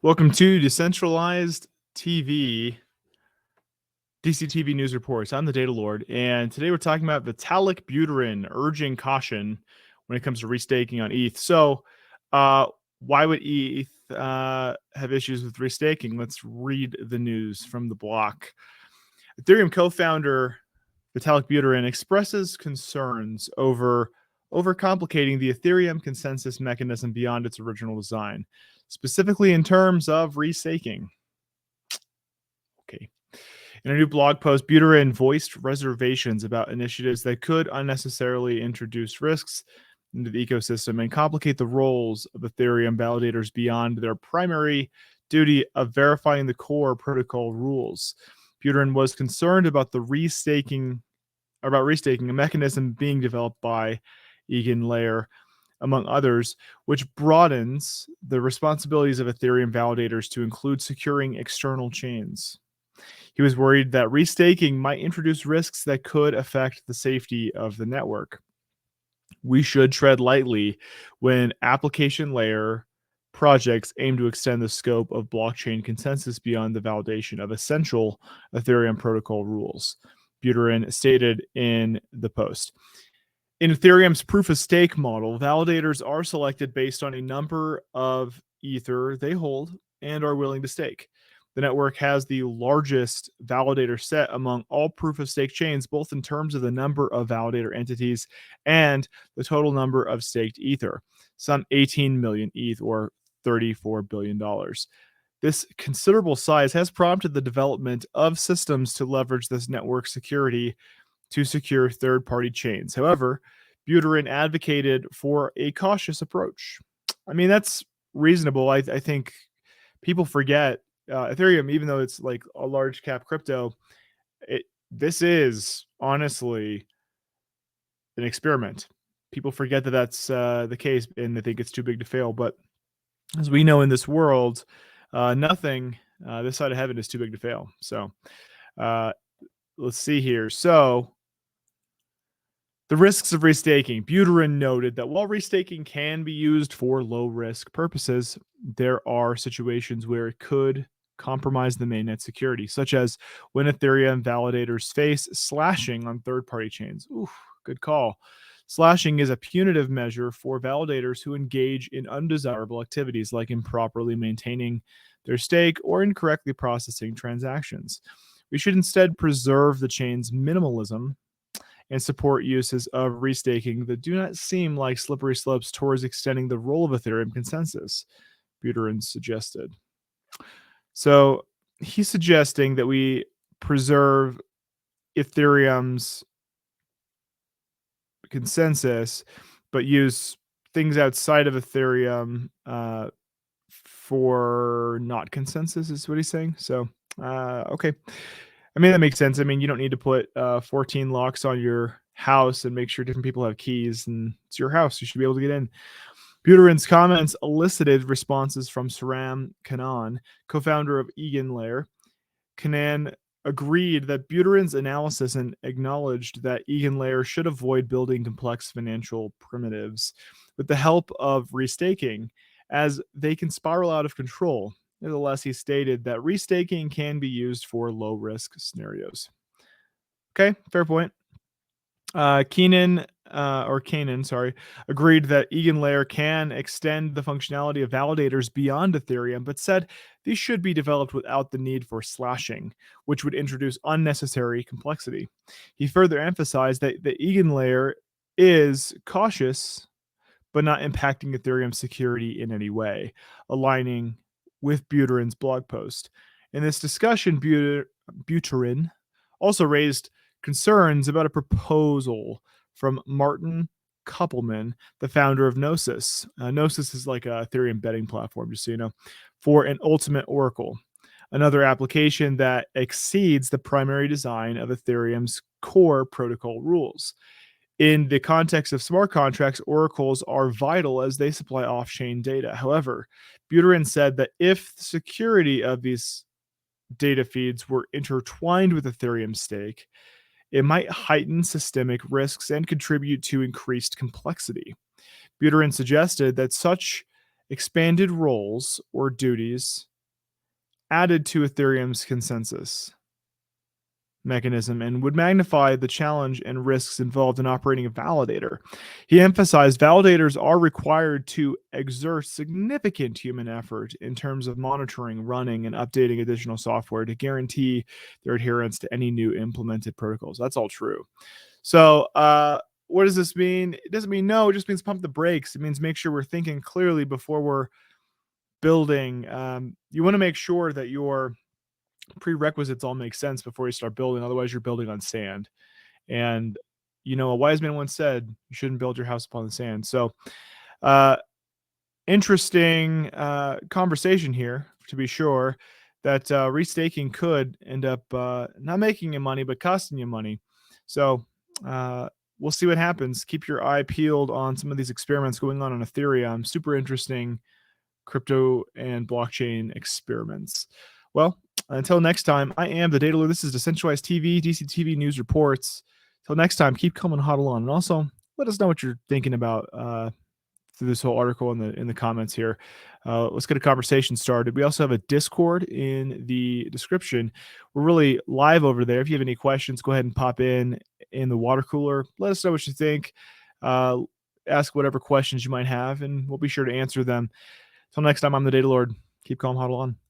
Welcome to Decentralized TV, DCTV News Reports. I'm the Data Lord, and today we're talking about Vitalik Buterin urging caution when it comes to restaking on ETH. So, why would ETH have issues with restaking? Let's read the news from the block. Ethereum co-founder Vitalik Buterin expresses concerns over overcomplicating the Ethereum consensus mechanism beyond its original design, specifically in terms of restaking. Okay. In a new blog post, Buterin voiced reservations about initiatives that could unnecessarily introduce risks into the ecosystem and complicate the roles of Ethereum validators beyond their primary duty of verifying the core protocol rules. Buterin was concerned about restaking, a mechanism being developed by EigenLayer, among others, which broadens the responsibilities of Ethereum validators to include securing external chains. He was worried that restaking might introduce risks that could affect the safety of the network. We should tread lightly when application layer projects aim to extend the scope of blockchain consensus beyond the validation of essential Ethereum protocol rules, Buterin stated in the post. In Ethereum's proof of stake model, validators are selected based on a number of Ether they hold and are willing to stake. The network has the largest validator set among all proof of stake chains, both in terms of the number of validator entities and the total number of staked Ether, some 18 million ETH or $34 billion. This considerable size has prompted the development of systems to leverage this network security to secure third-party chains. However, Buterin advocated for a cautious approach. I mean, that's reasonable. I think people forget Ethereum, even though it's like a large cap crypto, this is honestly an experiment. People forget that that's the case, and they think it's too big to fail. But as we know in this world, nothing this side of heaven is too big to fail. So let's see here. So the risks of restaking. Buterin noted that while restaking can be used for low-risk purposes, there are situations where it could compromise the mainnet security, such as when Ethereum validators face slashing on third-party chains. Oof, good call. Slashing is a punitive measure for validators who engage in undesirable activities like improperly maintaining their stake or incorrectly processing transactions. We should instead preserve the chain's minimalism and support uses of restaking that do not seem like slippery slopes towards extending the role of Ethereum consensus, Buterin suggested. So he's suggesting that we preserve Ethereum's consensus, but use things outside of Ethereum for not consensus, is what he's saying. So, okay. I mean, that makes sense. I mean, you don't need to put 14 locks on your house and make sure different people have keys, and it's your house. You should be able to get in. Buterin's comments elicited responses from Saram Kanan, co-founder of EigenLayer. Kanan agreed that Buterin's analysis and acknowledged that EigenLayer should avoid building complex financial primitives with the help of restaking, as they can spiral out of control. Nevertheless, he stated that restaking can be used for low-risk scenarios. Okay, fair point. Kanan, agreed that EigenLayer can extend the functionality of validators beyond Ethereum, but said these should be developed without the need for slashing, which would introduce unnecessary complexity. He further emphasized that the EigenLayer is cautious, but not impacting Ethereum security in any way, aligning with Buterin's blog post. In this discussion, Buterin also raised concerns about a proposal from Martin Koppelman, the founder of Gnosis. Gnosis is like a Ethereum betting platform, just so you know, for an ultimate oracle, another application that exceeds the primary design of Ethereum's core protocol rules. In the context of smart contracts, oracles are vital as they supply off-chain data. However, Buterin said that if the security of these data feeds were intertwined with Ethereum's stake, it might heighten systemic risks and contribute to increased complexity. Buterin suggested that such expanded roles or duties added to Ethereum's consensus mechanism and would magnify the challenge and risks involved in operating a validator. He emphasized validators are required to exert significant human effort in terms of monitoring, running, and updating additional software to guarantee their adherence to any new implemented protocols. That's all true. So, what does this mean? It doesn't mean no, it just means pump the brakes. It means make sure we're thinking clearly before we're building. You want to make sure that your prerequisites all make sense before you start building. Otherwise, you're building on sand. And, a wise man once said, you shouldn't build your house upon the sand. So, interesting conversation here, to be sure, that restaking could end up not making you money, but costing you money. So, we'll see what happens. Keep your eye peeled on some of these experiments going on Ethereum. Super interesting crypto and blockchain experiments. Well, until next time, I am the Data Lord. This is Decentralized TV, DCTV News Reports. Till next time, keep coming huddle on. And also, let us know what you're thinking about through this whole article in the comments here. Let's get a conversation started. We also have a Discord in the description. We're really live over there. If you have any questions, go ahead and pop in the water cooler. Let us know what you think. Ask whatever questions you might have, and we'll be sure to answer them. Till next time, I'm the Data Lord. Keep calm, huddle on.